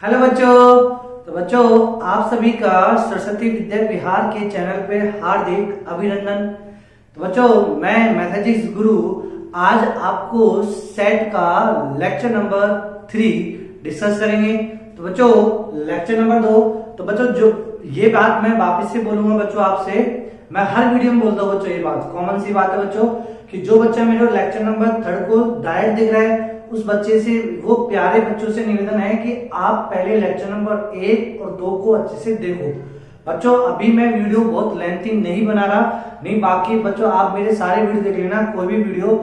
Hello बच्चों। तो बच्चों, आप सभी का सरस्वती विद्या विहार के चैनल पे हार्दिक अभिनंदन। तो बच्चों, मैं मैथमेटिक्स गुरु आज आपको सेट का लेक्चर नंबर 3 डिस्कस करेंगे। तो बच्चों, लेक्चर नंबर 2। तो बच्चों, जो ये बात मैं वापस से बोलूंगा बच्चों आपसे, मैं हर वीडियो में बोलता हूँ बच्चों, ये बात कॉमन सी बात है बच्चों कि जो बच्चा मेरे लेक्चर नंबर 3 को डायरेक्ट देख रहा है उस बच्चे से, वो प्यारे बच्चों से निवेदन है कि आप पहले लेक्चर नंबर 1 और 2 को अच्छे से देखो। बच्चों, अभी मैं वीडियो बहुत लेंथी नहीं बना रहा, नहीं बाकी बच्चों आप मेरे सारे वीडियो देख लेना। कोई भी वीडियो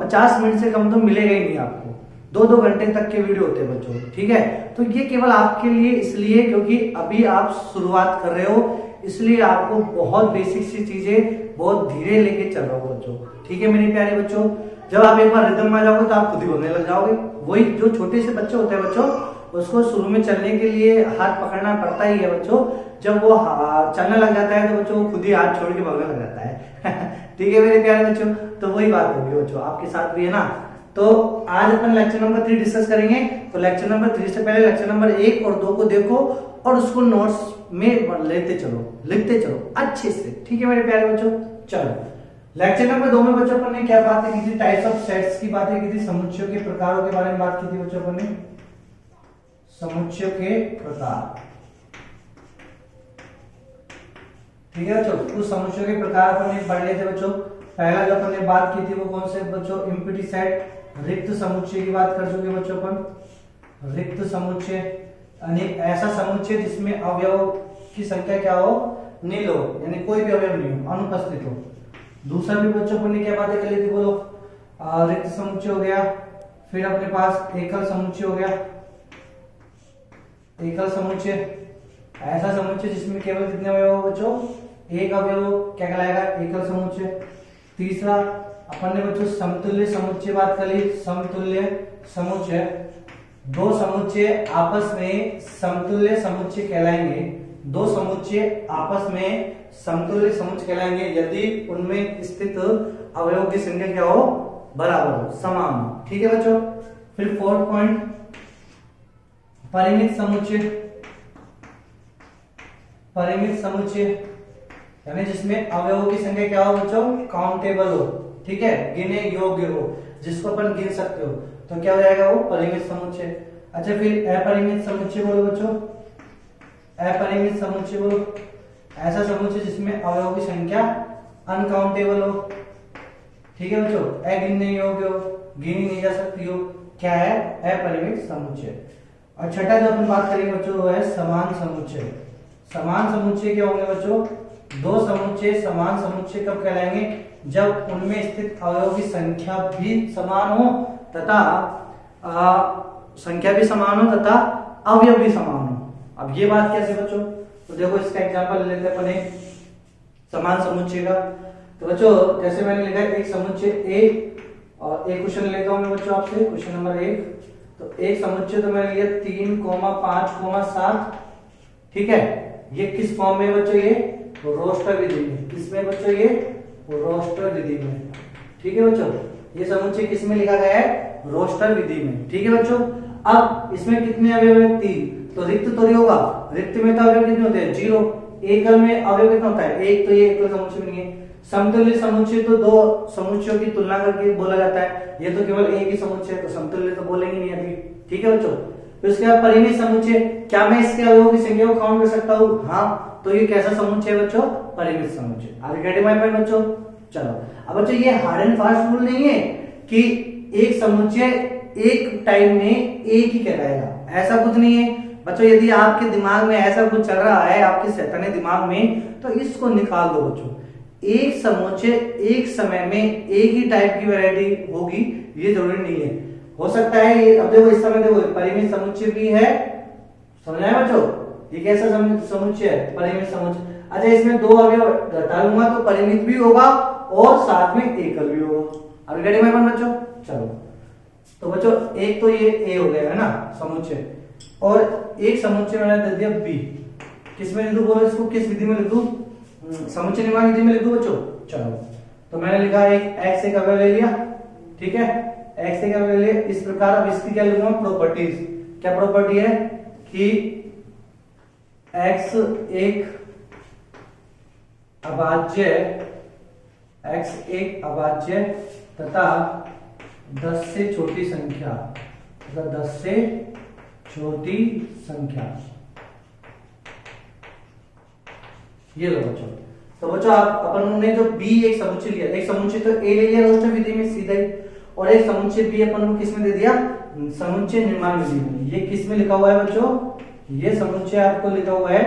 50 मिनट से कम तो मिलेगा ही नहीं आपको, 2-2 घंटे तक के वीडियो होते हैं बच्चों, ठीक है। तो ये केवल आपके लिए इसलिए क्योंकि अभी आप शुरुआत कर रहे हो, इसलिए आपको बहुत बेसिक सी चीजें बहुत धीरे लेके चल रहा हूँ बच्चों, ठीक है मेरे प्यारे बच्चों। जब आप एक बार रिदम में आ जाओगे तो आप खुद ही बोलने लग जाओगे। वही जो छोटे से बच्चे होते हैं बच्चों, उसको शुरू में चलने के लिए हाथ पकड़ना पड़ता ही है बच्चों। जब वो चलने लग जाता है तो बच्चों वो खुद ही हाथ छोड़ के भागने लग जाता है ठीक है मेरे प्यारे बच्चों। तो वही बात होगी बच्चों, आपके साथ भी है ना। तो आज अपन लेक्चर नंबर 3 डिस्कस करेंगे। तो लेक्चर नंबर 3 से पहले लेक्चर नंबर 1 और 2 को देखो और उसको नोट्स में लेते चलो, लिखते चलो अच्छे से, ठीक है मेरे प्यारे बच्चों। चलो, लेक्चर नंबर 2 में बच्चों अपन ने क्या बातें की थी? टाइप्स ऑफ सेट्स की बातें की थी, समुच्चयों के प्रकारों के बारे में बात की थी बच्चों अपन ने, समुच्चयों के प्रकार, ठीक है बच्चों। कुछ समुच्चयों के प्रकार अपन ने पढ़ लिए थे बच्चों। पहला जो अपन ने बात की थी वो कौन से बच्चों? एम्प्टी सेट, रिक्त समुच्चय की बात कर चुके बच्चों अपन। रिक्त समुच्चय यानी ऐसा समुच्चय जिसमें अवयव की संख्या क्या हो? नील हो, यानी कोई भी अवयव नहीं हो, अनुपस्थित हो। दूसरा भी बच्चों अपन ने क्या बातें कर ली थी बोलो? रिक्त समुच्चय हो गया, फिर अपने पास एकल समुच्चय हो गया। एकल समुच्चय ऐसा समुच्चय जिसमें केवल कितने अवयव हो बच्चों? एक अवयव, क्या कहलाएगा? एकल समुच्चय। तीसरा अपन ने बच्चों समतुल्य समुच्चय बात कर ली। समतुल्य समुच्चय, दो समुच्चय आपस में समतुल्य समुच्चय कहलाएंगे। दो समुच्चय आपस में समतुल्य समुच्चय कहलाएंगे यदि उनमें स्थित अवयव की संख्या क्या हो? बराबर हो, समान हो, ठीक है बच्चों। फिर 4th पॉइंट, परिमित समुच्चय। परिमित समुच्चय यानी जिसमें अवयवों की संख्या क्या हो बच्चों? काउंटेबल हो, ठीक है, गिने योग्य हो, जिसको अपन गिन सकते हो, तो क्या हो जाएगा वो? परिमित समुच्चय। अच्छा, फिर अपरिमित समुच्चय बोलो बच्चों। अपरिमित समुच्चय बोलो ऐसा समुच्चय जिसमें अवयवों की संख्या अनकाउंटेबल हो, ठीक है बच्चों, अगिनने योग्य हो, गिनी नहीं जा सकती हो, क्या है? अपरिमित समुच्चय। और छठा जो अपन बात करेंगे बच्चों वो है समान समुच्चय। समान समुच्चय क्या होंगे बच्चों? दो समुच्चय समान समुच्चय कब कहलाएंगे? जब उनमें स्थित अवयवों की संख्या भी समान हो तथा संख्या भी समान हो तथा अवयव भी समान हो। अब ये बात कैसे बच्चों? तो देखो इसका एग्जांपल लेते हैं अपने समान समुच्चय का। तो बच्चों जैसे मैंने लिखा है एक समुच्चय ए, और एक क्वेश्चन लेता हूं मैं बच्चों आपसे, क्वेश्चन नंबर 1। तो एक समुच्चय तो मैंने लिया 3, 5, 7, ठीक है। ये किस फॉर्म में बच्चों? ये रोस्टर विधि में। किसमें बच्चों? ये रोस्टर विधि में, ठीक है बच्चों। ये समुच्चय किस में लिखा गया है? रोस्टर विधि में, ठीक है बच्चों। अब इसमें कितने अवयव है? 3। तो रिक्त तो नहीं होगा, रिक्त में तो अवयव कितने होते हैं? 0। एकल में अवयव कितना होता है? 1। तो ये एकल समुच्चय में नहीं है। समतुल्य समुच्चय तो दो समुच्चयों की तुलना करके बोला जाता है, ये तो केवल एक ही समुच्चय है, तो समतुल्य तो बोलेंगे नहीं अभी, ठीक है बच्चों। फिर उसके बाद परिमित समुच्चय, क्या मैं इसके अवयवों की संख्या को काउंट कर सकता हूँ? हाँ, तो ये कैसा समुच्चय है बच्चों? परिमित समुच्चय। आगे गेट माय पॉइंट बच्चों। चलो, अब बच्चों ये हार्ड एंड फास्ट रूल नहीं है कि एक समुच्चय एक टाइम में एक ही कहलाएगा, ऐसा कुछ नहीं है बच्चों। यदि आपके दिमाग में ऐसा कुछ चल रहा है, आपके शैतानी दिमाग में, तो इसको निकाल दो बच्चों। एक समुच्चय एक समय में एक ही टाइप की वैरायटी होगी ये जरूरी नहीं है, हो सकता है ये। अब देखो इस समय देखो परिमित समुच्चय भी है, समझ आया बच्चों? ये कैसा समुच्चय है? परिमित समुच्चय। अच्छा, इसमें दो अवयव घटा लूंगा तो परिमित भी होगा और साथ में एकल भी होगा। अभी रेडी में बच्चों? चलो, तो बच्चों एक तो ये ए हो गया है ना समुच्चय, और एक समुच्चय मैंने दे दिया बी। किसमें लिख दूं बोलो इसको? किस विधि में लिख दूं? समुच्चय निर्माण विधि में लिख दूं बच्चों। चलो, तो मैंने लिखा एक एक्स एक अवयव ले लिया, ठीक है, एक्स एक अवयव ले लिया इस प्रकार। अब इसकी क्या लिखूंगा? प्रॉपर्टीज। क्या प्रॉपर्टी है? कि x एक अभाज्य तथा 10 से छोटी संख्या तथा 10 से छोटी संख्या। ये लो बच्चों, तो बच्चों आप अपन ने जो b एक समुच्चय लिया, एक समुच्चय तो a ले लिया रोस्टर विधि में सीधा ही, और एक समुच्चय b अपन को किस में दे दिया, समुच्चय निर्माण विधि में। ये किस में लिखा हुआ है बच्चों, ये समुच्चय आपको लिखा हुआ है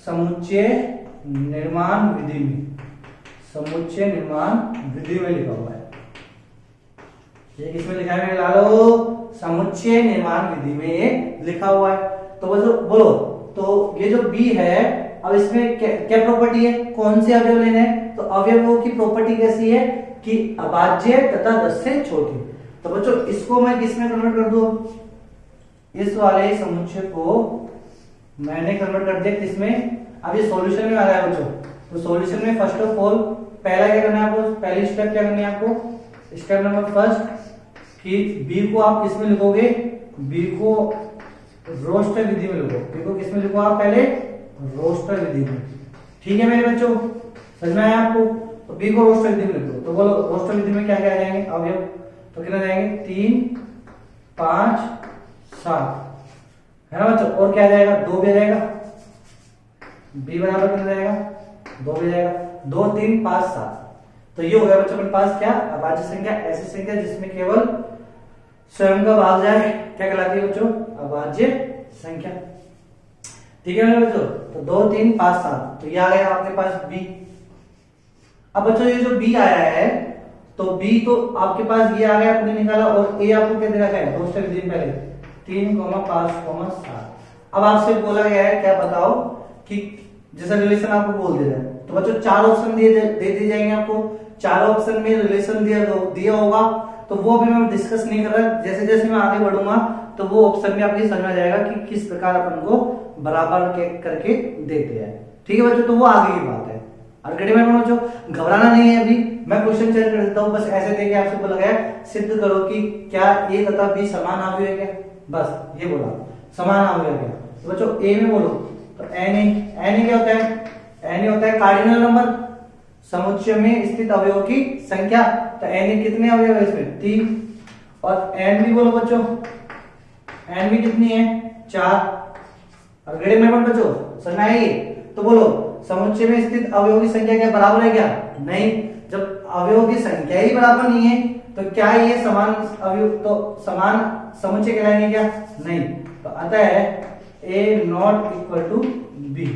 समुच्चय निर्माण विधि में, समुच्चय निर्माण विधि में लिखा हुआ है। ये किसमें लिखा है लालो, समुच्चय निर्माण विधि में ये लिखा हुआ है। तो बोलो, तो ये जो b है, अब इसमें क्या प्रॉपर्टी है, कौन से अवयव लेने हैं, तो अवयवों की प्रॉपर्टी कैसी है कि अभाज्य तथा 10 से छोटी। तो बच्चों इसको मैं किसमें कन्वर्ट कर दूं, इस वाले समुच्चय को मैंने कन्वर्ट कर दिया किसमें, अब ये सॉल्यूशन में आ रहा है बच्चों। तो सॉल्यूशन में फर्स्ट ऑफ ऑल पहला क्या करना है आपको, पहली स्टेप क्या करनी है आपको, स्टेप नंबर फर्स्ट कि b को आप किसमें लिखोगे, b को रोस्टर विधि में लिखो, b को किसमें लिखो आप, पहले रोस्टर विधि में। ठीक है मेरे बच्चों, समझ में आया आपको, तो b को रोस्टर विधि में लिखो। तो बोलो रोस्टर विधि में क्या क्या आ जाएंगे अवयव, तो कितना जाएंगे 3 5 7 है ना बच्चों, और क्या आ जाएगा 2 भी आ जाएगा, b बराबर कितना जाएगा 2 भी जाएगा, 2 3 5 7। तो ये हो गया बच्चों अपने पास क्या, अभाज्य संख्या, ऐसी संख्या जिसमें केवल स्वयं का भाग जाए, क्या कहलाती है बच्चों, अभाज्य संख्या। ठीक है मेरे बच्चों, तो 2 3 5 7, तो ये आ गया आपके पास b। अब बच्चों ये जो b आया है, तो b तो आपके पास ये आ गया आपने निकाला, और a आपको क्या दे रखा है रोस्टर विधि में पहले 3 5 7। अब आपसे बोला गया है क्या बताओ कि जैसा रिलेशन आपको बोल दिया जाए, तो बच्चों 4 ऑप्शन दे दिए जाएंगे आपको, 4 ऑप्शन में रिलेशन दिया होगा, तो वो भी मैं डिस्कस नहीं कर रहा, जैसे जैसे मैं आगे बढ़ूंगा तो वो ऑप्शन में आपकी समझ में आ जाएगा कि किस प्रकार अपन को बराबर करके देते हैं। ठीक है बच्चों, तो वो आगे की बात है। आगे में बच्चों घबराना नहीं है, अभी मैं क्वेश्चन चेंज कर देता हूँ, बस ऐसे देके आपसे बोला गया सिद्ध करो कि क्या a तथा b समान अवयव है क्या, बस ये बोला समान अवयव है। तो बच्चों a में बोलो तो n क्या होता है, n होता है कार्डिनल नंबर, समुच्चय में स्थित अवयवों की संख्या। तो n कितने अवयव है इसमें 3, और n भी बोलो बच्चों, n भी कितनी है 4। और गणित में बच्चों समझ में आई, तो बोलो समुच्चय में स्थित अवयवों की संख्या क्या बराबर है क्या, नहीं। जब अवयवों की संख्या ही बराबर नहीं है तो क्या ये समान अवयव, तो समान समुच्चय कहलाएंगे क्या, नहीं। तो अतः a not equal to b,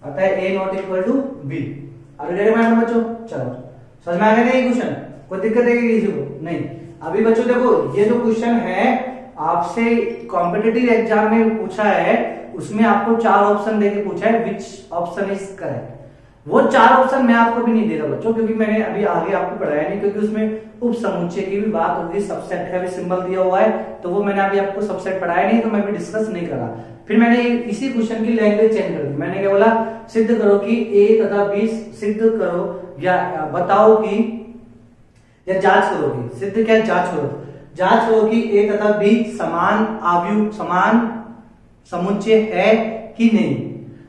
अतः a not equal to b। अभी में बच्चों चलो समझ में आ गया नहीं क्वेश्चन, कोई दिक्कत है किसी को नहीं। अभी बच्चों देखो ये जो क्वेश्चन है आपसे कॉम्पिटिटिव एग्जाम में पूछा है, उसमें आपको 4 ऑप्शन देके पूछा है विच ऑप्शन इज करेक्ट। वो 4 ऑप्शन मैं आपको भी नहीं दे रहा बच्चों, क्योंकि मैंने अभी आगे आपको पढ़ाया नहीं, क्योंकि उसमें उप समुच्चय की भी बात होगी, सबसेट का भी सिंबल दिया हुआ है, तो वो मैंने अभी आपको सबसेट पढ़ाया नहीं, तो मैं भी डिस्कस नहीं करा। फिर मैंने इसी क्वेश्चन की लैंग्वेज चेंज कर दी, मैंने क्या बोला, सिद्ध करो कि a तथा b, सिद्ध करो या बताओ कि, या जांच करो कि, सिद्ध क्या जांच करो कि a तथा b समान अवयव समान समुच्चय है कि नहीं,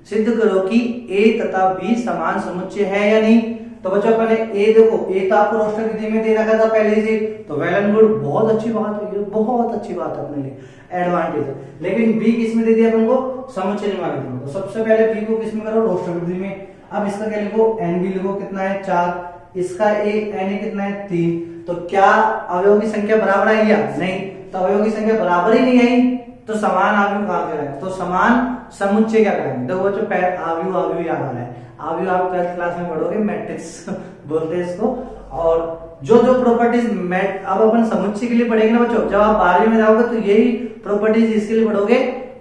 सिद्ध करो कि a तथा b समान समुच्चय है या नहीं। तो बच्चों अपने a देखो, a तो आपको रोस्टर विधि में दे रखा था पहले से, तो वेल एंड गुड, बहुत अच्छी बात है, बहुत अच्छी बात है अपने लिए, एडवांटेज है। लेकिन b किस में दे दिया अपन को, समुच्चय निर्माण विधि में। तो सबसे पहले b को किस में करो, रोस्टर विधि में। अब इसका क्या लिखो, n भी लिखो, कितना है 4, इसका n कितना है 3। तो क्या अवयवों की संख्या बराबर आई या नहीं, तो अवयवों की संख्या बराबर ही नहीं आई, तो समान अवयव कहां कराएंगे, तो समान समुच्चय क्या कराएंगे। देखो बच्चों अवयव याद आ रहा है, अवयव आप 12th क्लास में पढ़ोगे, मैट्रिक्स बोलते हैं इसको। और जो जो प्रॉपर्टीज अब अपन समुच्चय के लिए पढ़ेंगे ना बच्चों, जब आप 12वीं में जाओगे तो यही प्रॉपर्टीज इसके लिए पढ़ोगे,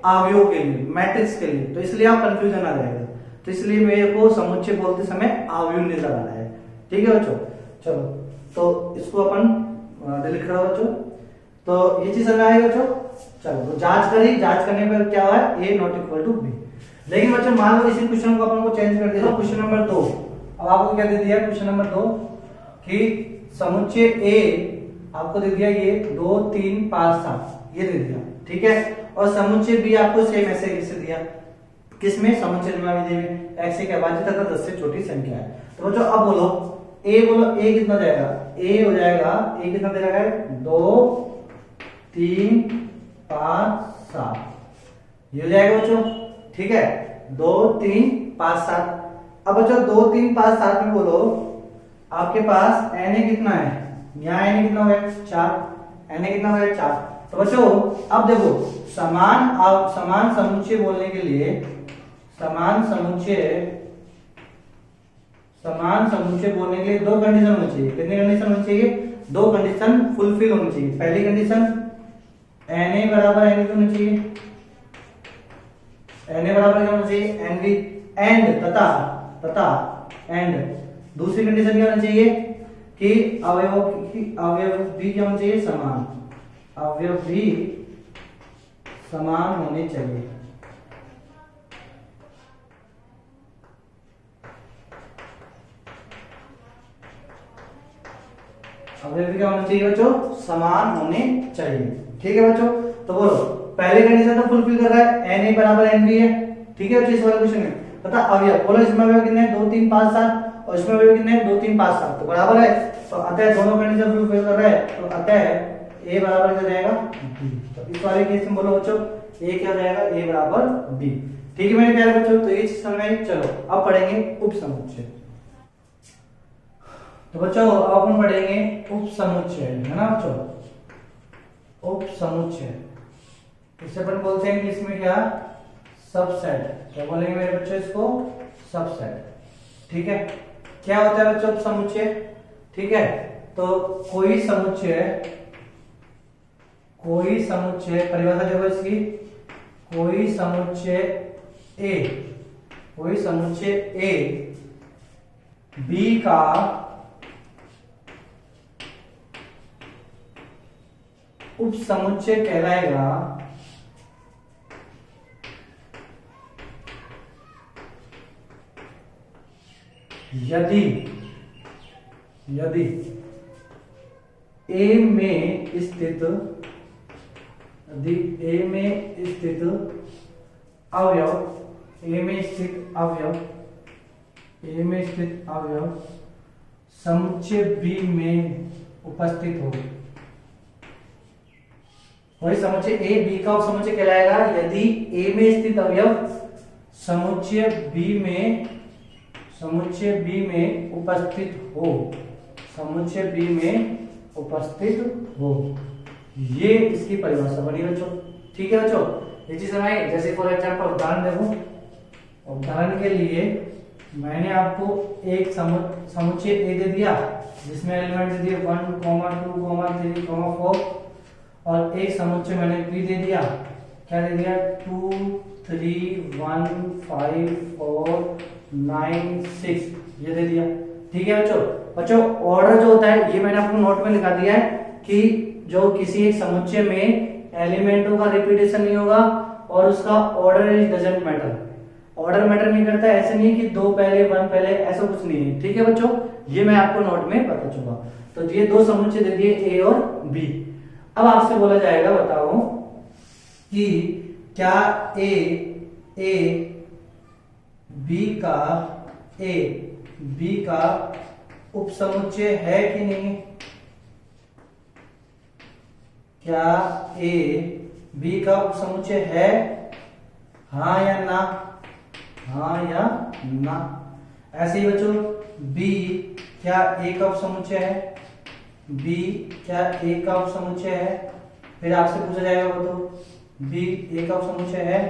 अवयव के लिए, मैट्रिक्स के लिए, तो इसलिए आप कंफ्यूजन आ जाएगा। तो इसलिए मेरे को समुच्चय बोलते समय अवयव नजर आ रहा है। ठीक है बच्चों, चलो तो इसको अपन डिलीट करो बच्चों। तो ये चीज समझ आई बच्चों, चलो तो जांच करी, जांच करने पर क्या हुआ है, a not equal to b। लेकिन बच्चों मान लो इसी क्वेश्चन को अपन को चेंज कर दिया, क्वेश्चन नंबर 2। अब आपको क्या दे दिया क्वेश्चन नंबर 2 कि समुच्चय a आपको दे दिया ये 2 3 5 7 ये दे दिया, ठीक है। और समुच्चय बी आपको सेम ऐसे कैसे दिया, किसमें, समुच्चय द्विमाविधि में, x एक अभाज्य तथा 10 से छोटी संख्या है। तो बच्चों अब बोलो a कितना जाएगा, a हो जाएगा, a कितना दे रखा है 2 3 5 7, ये हो जाएगा बच्चों, ठीक है 2 3 5 7। अब बच्चों 2 3 5 7 में बोलो आपके पास na कितना है, यहाँ na कितना हो गया 4, na कितना हो गया 4। तो बच्चों अब देखो समान समुच्चय बोलने के लिए समान समुच्चय बोलने के लिए दो कंडीशन होनी चाहिए। कितनी कंडीशन होनी चाहिए, दो कंडीशन फुलफिल होनी चाहिए। पहली कंडीशन na बराबर nb होनी चाहिए, na बराबर क्या होना चाहिए nb, एंड तथा एंड दूसरी कंडीशन क्या होनी चाहिए कि अवयव भी क्या होना चाहिए, समान, अवयव भी समान होने चाहिए। अवयव क्या होना चाहिए बच्चों, समान होने चाहिए, ठीक है बच्चों। तो बोलो पहले कंडीशन तो फुलफिल कर रहा है, na बराबर nb है, ठीक है बच्चों। इस वाले क्वेश्चन में पता अवयव बोलो, इसमें अवयव कितने हैं 2 3 5 7 और इसमें अवयव कितने हैं 2 3 5 7, तो बराबर है। तो अतः दोनों कंडीशन फुलफिल कर रहा है, तो अतः a बराबर क्या जाएगा b। तो इस वाले केस में बोलो बच्चों a क्या जाएगा, a बराबर b, ठीक है मेरे प्यारे बच्चों। तो ये समय चलो अब पढ़ेंगे उपसमुच्चय। तो बच्चों अब अपन पढ़ेंगे उपसमुच्चय, है ना बच्चों, उपसमुच्चय। इसे अपन बोलते हैं इंग्लिश में क्या, सबसेट। क्या बोलेंगे मेरे बच्चों इसको, सबसेट, ठीक है। क्या होता है बच्चों उपसमुच्चय, ठीक है। तो कोई समुच्चय परिभाषा देखो इसकी, कोई समुच्चय ए बी का उपसमुच्चय कहलाएगा यदि A में स्थित अवयव समुच्चय B में उपस्थित हो। वही समुच्चय A B का उपसमुच्चय कहलाएगा यदि A में स्थित अवयव समुच्चय B में उपस्थित हो, ये इसकी परिभाषा बनी बच्चों, ठीक है बच्चों। ये चीज समझ, जैसे फॉर एग्जांपल उदाहरण देखो, उदाहरण के लिए मैंने आपको एक समुच्चय ए दे दिया जिसमें एलिमेंट दे दिए 1 2 3 4 और एक समुच्चय मैंने बी दे दिया, क्या दे दिया 2 3 1 5 4 9 6, ये दे दिया, ठीक है बच्चों। ऑर्डर जो होता है ये मैंने आपको नोट में लिखा दिया है कि जो किसी एक समुच्चय में एलिमेंटों का रिपीटेशन नहीं होगा और उसका order doesn't matter, order matter नहीं करता। ऐसे नहीं कि 2 पहले 1 पहले, ऐसा कुछ नहीं है, ठीक है बच्चों। ये मैं आपको नोट में बता चुका। तो ये दो समुच्चय दे दिए ए और बी। अब आपसे बोला जाएगा बताओ कि क्या ए बी का उपसमुच्चय है कि नहीं, क्या ए बी का उपसमुच्चय है, हाँ या ना, हाँ या ना। ऐसे ही बच्चों बी क्या ए का उपसमुच्चय है, बी क्या ए का उपसमुच्चय है, फिर आपसे पूछा जाएगा बताओ बी ए का उपसमुच्चय है,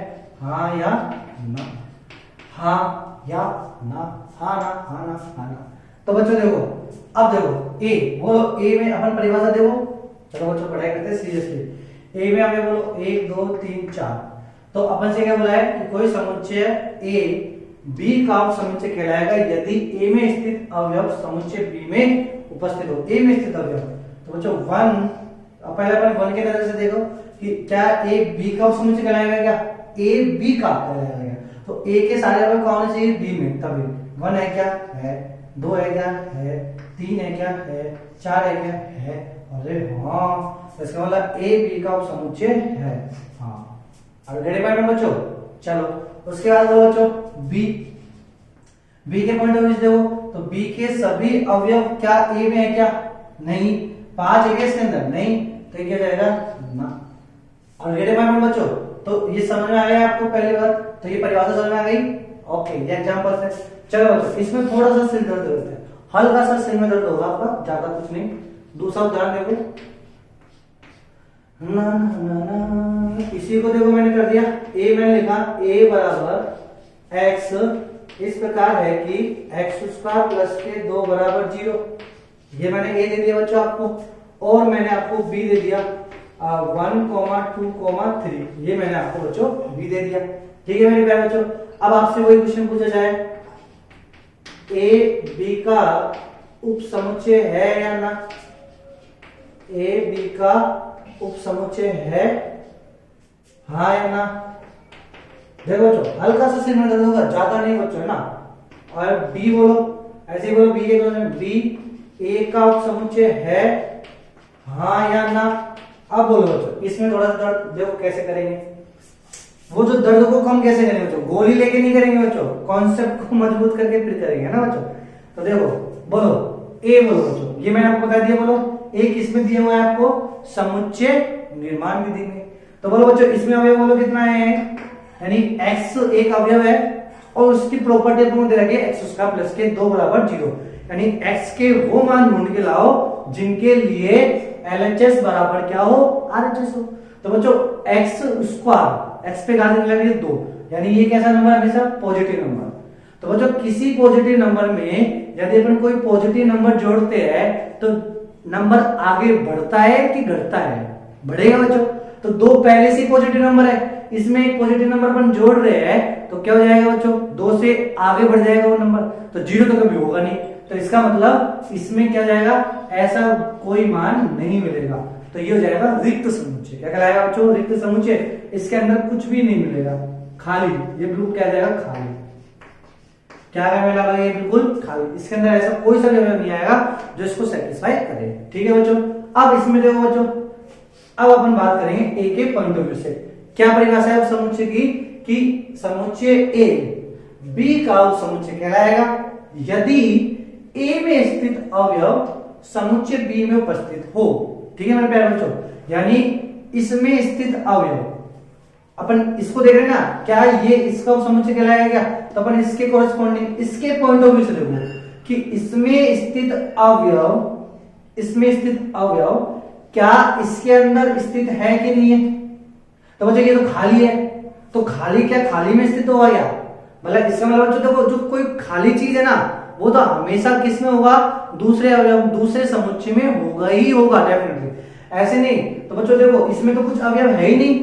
हाँ या ना, हाँ या ना, हाँ ना, हाँ ना, हाँ ना। तो बच्चों देखो, अब देखो ए बोलो, ए में अपन परिभाषा देखो, चलो बच्चों पढ़ाई करते हैं सीरियसली। ए में हमें बोलो 1 2 3 4, तो अपन से क्या बोला है कि कोई समुच्चय ए बी का उपसमुच्चय कहलाएगा यदि ए में स्थित अवयव समुच्चय बी में उपस्थित हो। ए में स्थित अवयव, तो बच्चों 1, पहले अपन 1 के नजर से देखो कि क्या ए बी का उपसमुच्चय कहलाएगा, क्या ए बी का कहलाएगा। तो ए के सारे अवयव कौन होने चाहिए बी में, तभी 1 है क्या है, 2 है क्या है, 3 है क्या है, 4 है क्या है, अरे हाँ, इसका मतलब ए बी का उपसमुच्चय है, हाँ अब रेडी पॉइंट में बच्चों चलो उसके बाद बच्चों बी के पॉइंट ऑफ व्यू से देखो तो बी के सभी अवयव क्या ए में है क्या? नहीं। 5 है क्या इसके अंदर? नहीं। तो क्या जाएगा ना। और रेडी पॉइंट में बच्चों तो ये समझ में आ गया आपको पहली बात, तो ये परिभाषा समझ में आ गई। ओके ये एग्जांपल है। चलो बच्चों इसमें थोड़ा सा सिर दर्द होता है, हल्का सा सिर में दर्द होगा आपका, ज्यादा कुछ नहीं। दूसरा उदाहरण देखो ना ना ना, इसी को देखो मैंने कर दिया ए, मैंने लिखा ए बराबर एक्स इस प्रकार है कि एक्स स्क्वायर प्लस के 2 बराबर 0। ये मैंने ए दे दिया बच्चों आपको, और मैंने आपको बी दे दिया 1, 2, 3। ये मैंने आपको बच्चों बी दे दिया। ठीक है मेरे प्यारे बच्चों, अब आपसे वही क्वेश्चन पूछा जाए ए बी का उप समुच्चय है या ना? ए बी का उप समुच्चय है, हाँ या ना? देखो बच्चों हल्का सा सिर में दर्द होगा, ज्यादा नहीं बच्चों है ना। और बी बोलो, ऐसे ही बोलो बी के क्वेश्चन बी ए का उप समुच्चय है, हाँ या ना? अब बोलो बच्चों इसमें थोड़ा सा दर्द देखो कैसे करेंगे, वो जो दर्द को कम कैसे करेंगे बच्चों? गोली लेके नहीं करेंगे बच्चों, कॉन्सेप्ट को मजबूत करके फिर करेंगे ना बच्चों। तो देखो बोलो ए बोलो बच्चों, ये मैंने आपको बता दिया। बोलो ए किसमें दिया हुआ है आपको? समुच्चय निर्माण विधि में। तो बोलो बच्चों इसमें अवयव बोलो कितना है, यानी x एक अवयव है और उसकी प्रॉपर्टी आपको दे रखी है x स्क्वायर प्लस के 2 बराबर 0, यानी x के वो मान ढूंढ के लाओ जिनके लिए LHS बराबर क्या हो? RHS हो। तो बच्चों x स्क्वायर x पे घात निकलेंगे 2, यानी ये कैसा नंबर है? हमेशा पॉजिटिव नंबर। तो बच्चों किसी पॉजिटिव नंबर में यदि अपन कोई पॉजिटिव नंबर जोड़ते हैं तो नंबर आगे बढ़ता है कि घटता है? बढ़ेगा बच्चों। तो 2 पहले से पॉजिटिव नंबर है, इसमें एक पॉजिटिव नंबर अपन जोड़ रहे हैं तो क्या हो जाएगा बच्चों? 2 से आगे बढ़ जाएगा वो नंबर, तो 0 तो कभी होगा नहीं। तो इसका मतलब इसमें क्या जाएगा? ऐसा कोई मान नहीं मिलेगा। तो ये हो जाएगा रिक्त समुच्चय। क्या कहलाएगा बच्चों? रिक्त समुच्चय। इसके अंदर कुछ भी नहीं मिलेगा, खाली। ये बिल्कुल क्या जाएगा? खाली। क्या मिलेगा? ये बिल्कुल खाली। इसके अंदर ऐसा कोई सा अवयव नहीं आएगा जो इसको सेटिस्फाई करे। ठीक है बच्चों, अब इसमें देखो बच्चों, अब अपन बात करेंगे ए के पॉइंट ऑफ व्यू से। क्या परिभाषा है उस समुच्चय की? कि समुच्चय ए बी का उप समुच्चय कहलाएगा यदि ए में स्थित अवयव समुच्चय बी में उपस्थित हो। ठीक है मेरे प्यारे बच्चों, यानी इसमें स्थित अवयव, अपन इसको देख रहे हैं ना, क्या ये इसका उप समुच्चय कहलाएगा क्या? तो अपन इसके कोरेस्पोंडिंग इसके पॉइंट ऑफ व्यू से देखो कि इसमें स्थित अवयव क्या इसके अंदर स्थित है कि नहीं है? तो बच्चों ये तो खाली है, तो खाली क्या खाली में स्थित होगा क्या? मतलब इसका मतलब बच्चों देखो जो कोई खाली चीज है ना वो तो हमेशा किस में होगा? दूसरे अवयव दूसरे समुच्चय में होगा ही होगा डेफिनेटली, ऐसे नहीं। तो बच्चों देखो इसमें तो कुछ अवयव है ही नहीं।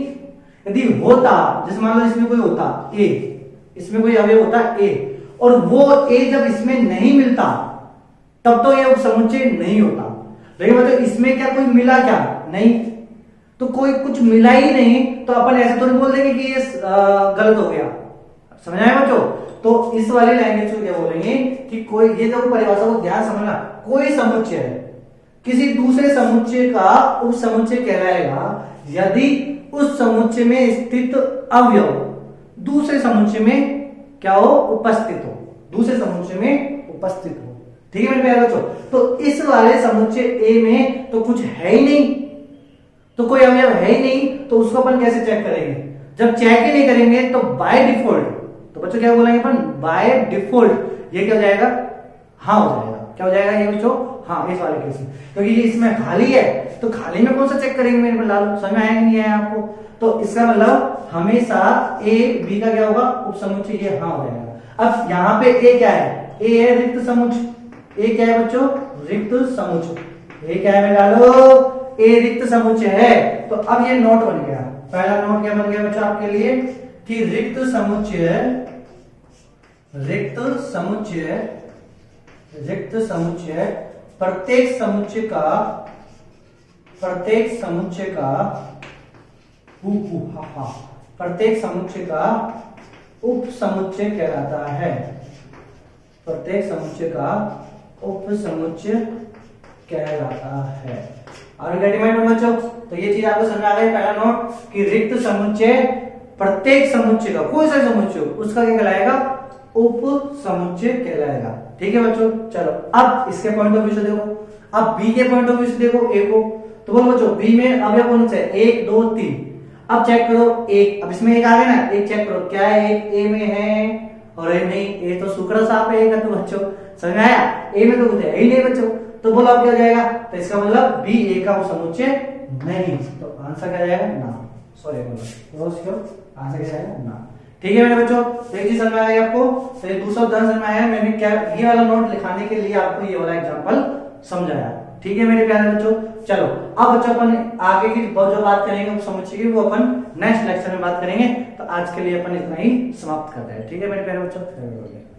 यदि होता, जैसे मान लो इसमें कोई होता ए, इसमें कोई अवयव होता ए और वो ए जब इसमें नहीं मिलता तब तो ये समुच्चय नहीं होता। लेकिन मतलब इसमें क्या कोई मिला क्या? नहीं, तो कोई कुछ मिला ही नहीं तो अपन ऐसे तो नहीं बोल देंगे कि ये गलत हो गया। समझ आए बच्चों? तो इस वाली लैंग्वेज को क्या बोलेंगे कि कोई, ये देखो परिभाषा को ध्यान समझना, कोई समुच्चय है किसी दूसरे समुच्चय का उप समुच्चय कहलाएगा यदि उस समुच्चय में स्थित अवयव दूसरे समुच्चय में क्या हो? उपस्थित हो, दूसरे समुच्चय में उपस्थित हो। ठीक है मेरे प्यारे बच्चों, तो इस वाले समुच्चय ए में तो कुछ है ही नहीं, तो कोई अवयव है ही नहीं, तो उसको अपन कैसे चेक करेंगे? जब चेक ही नहीं करेंगे तो बाय डिफॉल्ट, तो बच्चों क्या बोलेंगे अपन? बाय डिफॉल्ट ये क्या हो जाएगा? हाँ हो जाएगा। क्या हो जाएगा ये बच्चों? हाँ, इस वाले केस में, क्योंकि ये इसमें खाली है तो खाली में कौन सा चेक करेंगे मेरे को? लालो, समझ में आया नहीं आया आपको? तो इसका मतलब हमेशा ए बी का क्या होगा? उप समुच्चय ये हाँ हो जाएगा। अब यहाँ पे ए क्या है? ए है रिक्त समुच्चय। ए क्या है बच्चों? रिक्त समुच्चय। ए क्या है? डालो ए रिक्त समुच्चय है। तो अब ये नोट बन गया, पहला नोट क्या बन गया बच्चों आपके लिए कि रिक्त समुच्चय प्रत्येक समुच्चय का प्रत्येक समुच्चय का उप समुच्चय कहलाता है। प्रत्येक समुच्चय का उप समुच्चय कहलाता है। और बच्चों तो ये चीज आपको समझ आ गई। पहला नोट कि रिक्त समुच्चय प्रत्येक समुच्चय का, कोई सा समुच्चय हो, उसका क्या कहलाएगा, उप समुच्चय कहलाएगा। ठीक है बच्चों, चलो अब इसके पॉइंट ऑफ व्यू से देखो, अब बी के पॉइंट ऑफ व्यू से देखो ए को, तो बोलो बच्चों बी में अवयव कौन से, 1 2 3। अब चेक करो एक, अब इसमें एक आ गया ना, एक चेक करो क्या है, एक ए में है और ए नहीं, ए तो शुक्र साफ है का, तो बच्चों समझ में आया, ए में तो कुछ है ही नहीं बच्चों, तो बोलो अब क्या हो जाएगा, तो इसका मतलब बी ए का समुच्चय नहीं, तो आंसर क्या जाएगा, ना। सॉरी बोलो आंसर क्या जाएगा, ना। ठीक है मेरे बच्चों, तो एक चीज समझ में आ गई आपको, तो ये दूसरा उदाहरण समझ में आया, मैंने क्या ये वाला नोट लिखाने के लिए आपको ये वाला एग्जांपल समझाया। ठीक है मेरे प्यारे बच्चों, चलो अब बच्चों अपन आगे की जो बात करेंगे समुच्चय की, वो अपन नेक्स्ट लेक्चर में बात करेंगे। तो आज के लिए अपन इतना ही समाप्त करते हैं। ठीक है मेरे प्यारे बच्चों।